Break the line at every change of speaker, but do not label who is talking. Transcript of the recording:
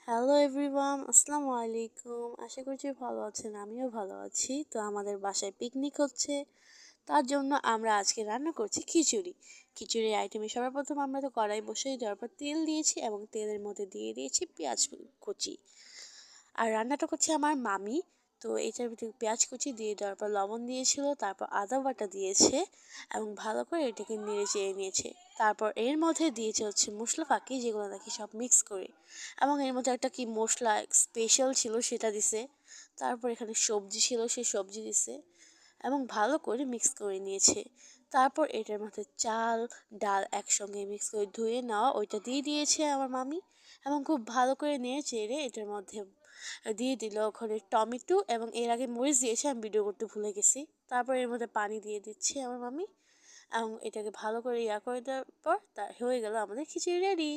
Hello everyone, আসসালামু আলাইকুম। আশা করছি ভালো আছেন, আমিও ভালো আছি। তো আমাদের বাসায় পিকনিক হচ্ছে, তার জন্য আমরা আজকে রান্না করছি খিচুড়ি। খিচুড়ির আইটেমে সবার প্রথম আমরা তো কড়াই বসিয়ে দেওয়ার পর তেল দিয়েছি এবং তেলের মধ্যে দিয়ে দিয়েছি পেঁয়াজ কুচি। আর রান্নাটা করছে আমার মামি। তো এটার ভিতরে পেঁয়াজ কুচি দিয়ে দেওয়ার পর লবণ দিয়েছিল, তারপর আদা বাটা দিয়েছে এবং ভালো করে এটাকে নেড়ে চেড়ে নিয়েছে। তারপর এর মধ্যে দিয়েছে হচ্ছে মশলা পাকি, যেগুলো নাকি সব মিক্স করে, এবং এর মধ্যে একটা কি মশলা স্পেশাল ছিল সেটা দিছে। তারপর এখানে সবজি ছিল, সেই সবজি দিছে এবং ভালো করে মিক্স করে নিয়েছে। তারপর এটার মধ্যে চাল ডাল একসঙ্গে মিক্স করে ধুয়ে নেওয়া ওইটা দিয়ে দিয়েছে আমার মামি, এবং খুব ভালো করে নেড়ে চেড়ে এটার মধ্যে দিয়ে দিল ওখানে টমেটো, এবং এর আগে মরিচ দিয়েছে, আমি ভিডিও করতে ভুলে গেছি। তারপর এর মধ্যে পানি দিয়ে দিচ্ছে আমার মামি এবং এটাকে ভালো করে করে দেওয়ার পর তা হয়ে গেল আমাদের খিচুড়ি রেডি।